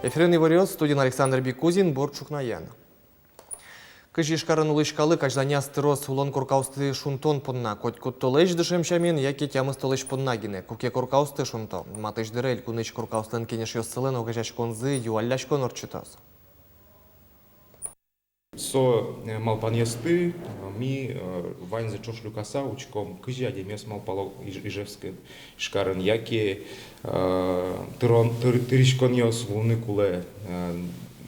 Ефірний варіот, студія Александр Бікузін, Борчук Наян. Кижі шкаранули шкали, каждання стирос улон куркаусти шунтон понна, коть куттолеч дешем шамін, які тями столеч поннагіне, куке куркаусти шунто. Матиш дерель, кунич куркаустен кінеш йосселен, огажач конзи, юалляч конорчитос. Со малпаньесты ми вань за чош люкаса учком кыжи адемес малпало ижевскин шкарын яки тыришкон йос вулны куле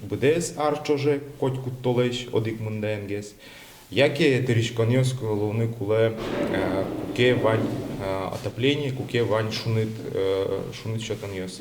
бдес арчоже коть куттолеш одик мунденгес яки тыришкон йос вулны куле куке вань отопление куке вань шунит шотан йос.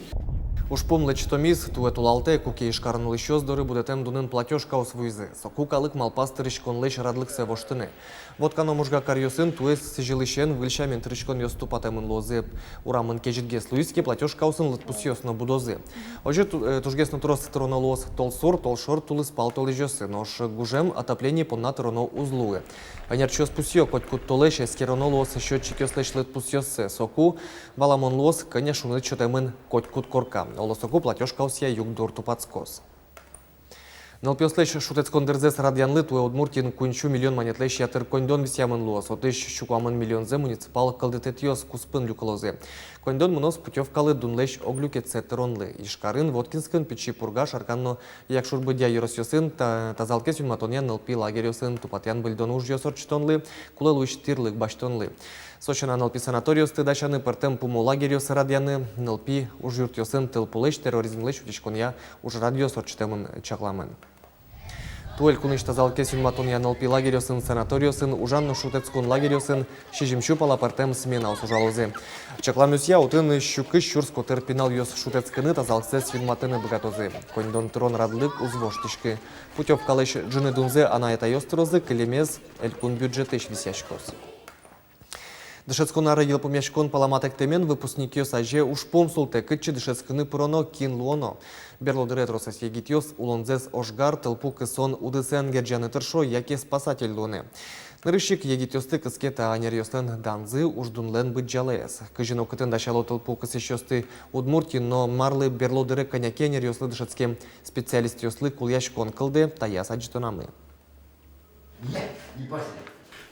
Ушпом лечтоміз, туетулалте, куки шкарнули щоздори, буде тем дунин платежка у свойзи. Соку калик малпастырыч конлеч радлыксе воштыны. Вот кано мужга карьосын туэс сижилищен выльшамен тырычкон йоступатемын лозы. Урамын кежитгес луиски платежка усын лытпусьёсно будозы. Ожи тужгесно турос троно лоз толсор, толшор тулыс палтол ижёсы, нош гужем отопление понна троно узлуы. Анерчёс пусьё, коть кут толеш, эскероно лоз счётчик ёслеш лытпусьёсы. Соку валамон лоз, конечно, лытчотемын коть кут корка. Олосоку платежка усия юг дурту подскос. Налпиослеш шутецкон дерзес радианлы туе Удмуртин кунчу миллион монетлеш ятыр кондон висямын луос, отыш щукуамын миллионзе муниципал калдететиос куспын люколозе. Кондон мунос путевкалы дунлеш оглюкетсе тыронлы. Ишкарын Воткинскын печи пурга шарканно якшурбыдя юросьосын тазалке сюнматоньян налпи лагерьосын тупатян быльдон уж йосорчтонлы, кулелуиш тирлык баштонлы. Сочина налпи санаториос тыдачаны пыртем пуму лагерьос радианы налпи уж юртьосын тылпулеш терроризмлеш утичконя уж радиосорчтемын чакламын. Туэль куныш тазалке сюнматонья налпи лагерьосын санаториосын ужанну шутецкун лагерьосын шижимчу палапартем смена усужалозе. Чакламюсья утын щукы щурско терпинал йос шутецкыны тазалксе сюнматыны богатозы. Кондон трон радлык узвоштишки. Путевкалеш джины дунзе анаята йострозы килемез элькун бюджетеш висяшкос. Дышецкон ары елпомяшкон паламатек темен выпускник йос аже ушпом султе кытчы дышецкыны пуроно кин луоно. Берлодырет росас егитьос улонзес ошгар тылпу кысон удысен герджаны тыршо яке спасатель луны. Нырышик егитьосты кыскета анерьостен данзы уждунлен быть жалеес. Кыжино кытын дашало тылпу кысещосты Удмуртин, но марлы берлодыры коняке анерьослы дышецкем специалист йослы кульяшкон кылды таяс аджитонамы.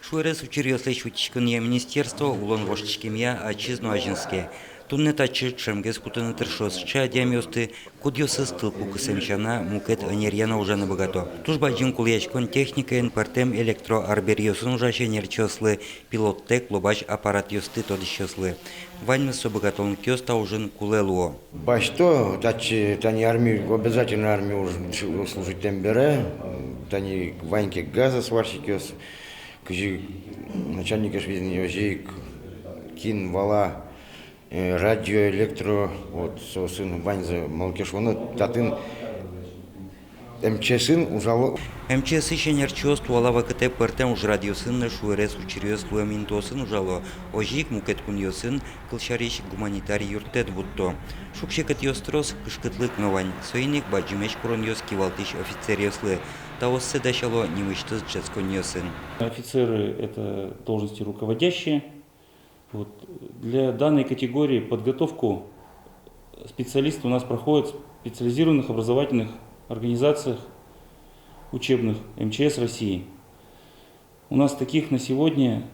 Шуэрес учерьёслы шутичканье министерство улон воштичкемья отчизну ажинске. Тунне тачы чемгес кутыны тыршос ча дямёсты кудьёсы стылпу кысемчана мукет анерьяна ужаны богато. Тужба джин кулячкон техникаен партем электроарберьёсын ужаче нерчёслы пилоттек лобач аппарат ёсты тодищёслы. Ваньмы со богатон кёста ужин кулелуо. Башто, тани армию, обязательно армию уже служить тембере, тани ваньке газа сварщик ёс. Кыжи начальник ожик кин вала радио электро вот сосын ваньза малкешоны татын МЧСын ужало. МЧС еще нерчос туалава кате пертем уж радиосын на шуэрес учерьёс луаминтосын ужало. Ожик мукет куньосын кылшарищ гуманитарий юртет будто. Шукше кет йострос кышкытлык новань. Соиник баджимеш курон йос кивалтыш офицер йослы. Таоссе дашало немыштыз джетсконьосын. Офицеры – это должности руководящие. Вот. Для данной категории подготовку специалисты у нас проходят в специализированных образовательных организациях учебных МЧС России. У нас таких на сегодня,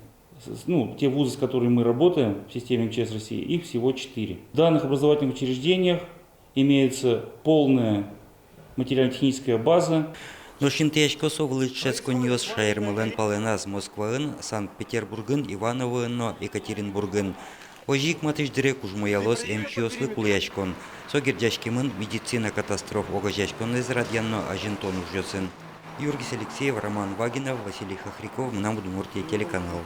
те вузы, с которыми мы работаем в системе МЧС России, их всего 4. В данных образовательных учреждениях имеется полная материально-техническая база. Ношинтеечко совлычецконьос шайрмылен паленаз Москваын, Санкт-Петербургын, Ивановыно, Екатеринбургын. Ожик матыш дирек ужмоялос МЧСлы кулячкон. Согердяшкимын медицина катастроф огажачкон из радианно ажентон ужёсын. Юргис Алексеев, Роман Вагинов, Василий Хохряков, нам Удмуртия телеканал.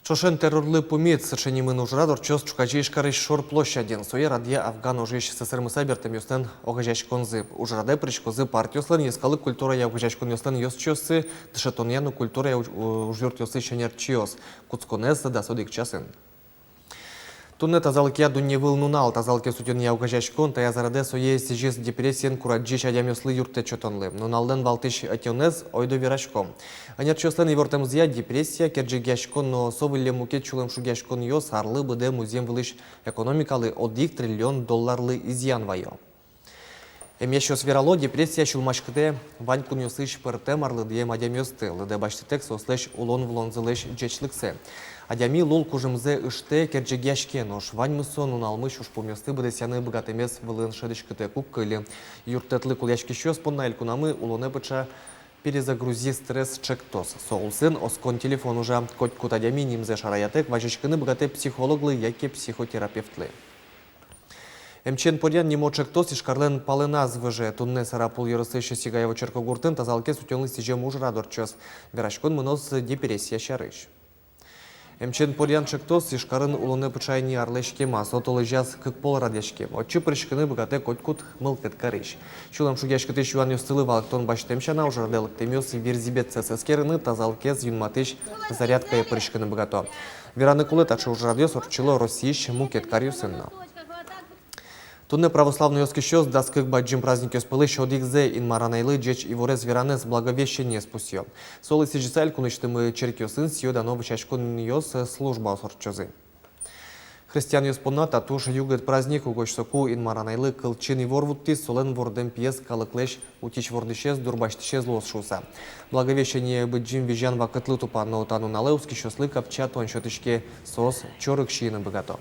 Чошен террорлы помет сочинimын ужрадор чос чукачи шкарыш шор площаден. Соя радия Афган ожиш СССР сабертем ёстен огажачкон зып. Ужраде причкозы партиослен ескалы культура я огажачкон ёстен ёс чосы, дышатоньяну культура я ужёрт ёсы шенер чиос. Куцконес да содик часен. Тунне тазалкия дунне выл нунал, тазалке сутен яугажашкон, тая зараде сое сижес депрессиен кураджиш адямеслы юрте чотонлы. Нуналден валтыш атионез ойдо верашком. Анят чослен ивортемзия депрессия, керджигяшкон, но совыле мукет чулем шугяшкон йос, арлы быде музем вылыш экономикалы $1 триллион изъян вайо. Емешо сверало депрессия шулмашкыде вань куньосыш пыртем арлыдыем адямёсты, лыде баштытек сослеш улон влонзылеш джечлыксе. Адями лул кужымзе ыште керджегяшкен, ош вань мысон уналмыш уж помёсты быдесяны богатемес вылын шедышкыте куккыли. Юртетлы кулячки щёс поннаэль кунамы улоне быча перезагрузи стресс чектос. Соулсын оскон телефон уже коть кут адями нимзе шараятек вajышкыны богате психологлы, яке психотерапевтлы. Эмчен порян нимо чектос и шкарлен паленаз выже тунне сарапул ерысышы сигаево черкогуртын тазалке сутенлы сиже муж радорчос. Верашкон мынос депрессия шарыш. Эмчен порян чектос и шкарын улоне пычайни арлешкема, сотолы жаз кыкпол радешке. Отчы прышкыны богате котькут мылкет карыш. Чулам шугяшкыты шуан юстылы валктон баштемшана ужарделык темёс и верзибет цесескерыны тазалкез юнматыш зарядкая прышкыны богато. Вераны кулы тачы ужрадёс орчыло Российш мукет карюсынна. Тунне православный оскищёс даскык баджим праздник ёспылы шодикзе инмаранайлы джеч и ворез веранес благовещение спусё. Солы сижисаль куныштымы черкёсын сиё дано вычашкон ёс служба осорчозы. Христиан ёспонна татуш югет праздник угоч соку инмаранайлы кылчин и ворвутти солен вордем пьес калыклеш утич вордышез дурбаштышез лос шуса. Благовещение баджим вижан вакытлы тупанно утану нале оскищёслы капча тоншотышке сос чорык шиины богато.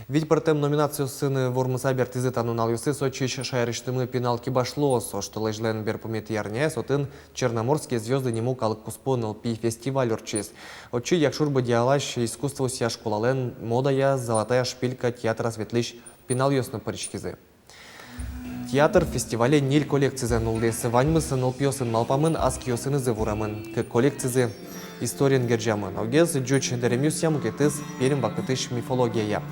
Ведь протем номинацию сыны вормыса бертизы танунал юсы сочиш шайрыштымы пеналки башло, со что лежлен берпумет ярне, сотын черноморские звезды нему калык куспоныл пи фестиваль урчис. Очи якшурба диалаш искусство сия школален модая золотая шпилька театра светлищ пенал ёсны паричкизы. Театр фестивале ниль коллекцизы нулдесы ваньмысы нылпьосын малпамын аскиосыны зывурамын, к коллекцизы историен герджамын. Огез джуч деремюсия мукетыз перем вакытыш мифология.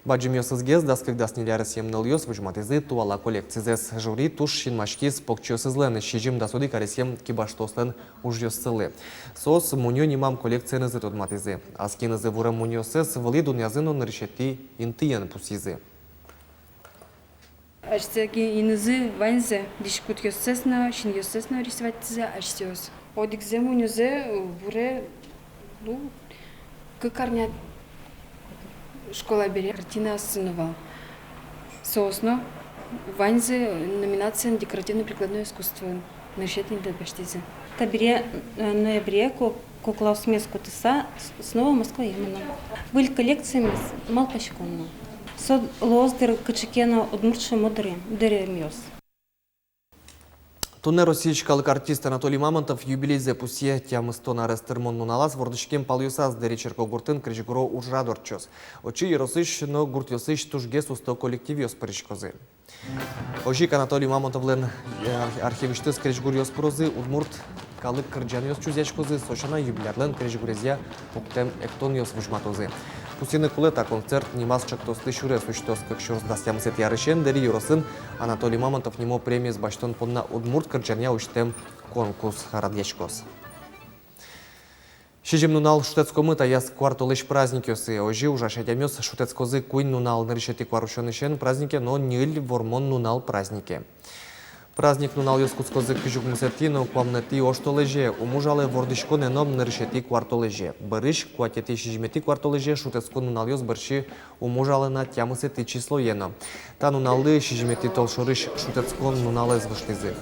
Баджимёсыз гез даскыгда сниляры семныл ёс выжматызы туала коллекцизес жюри туш шинмашкиз покчёсызлен шижим дасуды каресем кибаштослен уж ёссылы. Сос муньё нимам коллекциянызы тодматызы. Аскинызы вурам муньёсыз вали дунязыно наришети интыен пусизы. Аштеги инызы ваньзе дишкут ёссесна, шин ёссесна рисоватызы аштёс. Одикзе муньёзе буре кыкарня школа бере картина сынова. Соосно ваньзе номинация на декоративно-прикладное искусство. Наршетин да баштизе. Табире ноябре кукла смеску тыса снова Москва именно. Были коллекциями мал пашконно. Сод лоздер качекена удмуртши модери деремьос. Тунне российскалык артист Анатолий Мамонтов юбилейзе пусье тямыстона рестермон нуналас вордышкем палюсаз дери черкогуртын крижгуро ужрадорчос. Очи еросыш, но гуртьосыш тужгес усто коллективиос паричкозы. Ожик Анатолий Мамонтов лен архивиштыз крижгурьос прозы удмурт калык кырджаниос чузячкозы сошана юбилярлен крижгурезия уктем эктониос вужматозы. Пусины кулета концерт нимас чактосты шуре сущтос как шурс дастямсет ярышен дери юросын Анатолий Мамонтов нимо премия с баштон понна удмурт кырджания уштем конкурс радьячкос. Шижим нунал шутецкомы таяс квартолыш праздники осы. Ожи ужашать амёс шутецкозы куин нунал наришети кварушенышен праздники, но ниль вормон нунал праздники. Праздник нунал ёскутскозы кыжук мусертино квамнети оштолеже, умужале вордышко неном наришети квартолеже. Барыш кватети шижмети квартолеже шутецко нунал ёс барши умужале на тямысети число ено. Та нуналды шижмети толшорыш шутецко нунале звышлизы.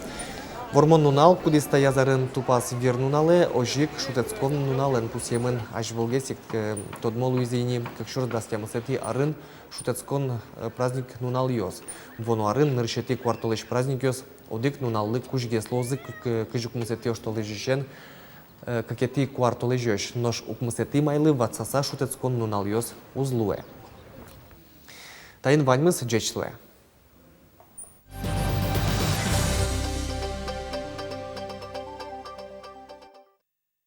Вормон нунал, куди стоязарын тупас вер нунале, ожик шутецко нунален пусемын ажволгесик тодмолу изини, как шур дастямысети арын шутецкон праздник нунал ёс. Воно арын наришети квартолеж праздник ёс. Одик нуналлы кужге слозы кыжук мусети оштолежишен какети квартолежеш, нож укмусети майлы ватсаса шутецкон нунал ёс узлуе. Тайын ваньмыс джечле.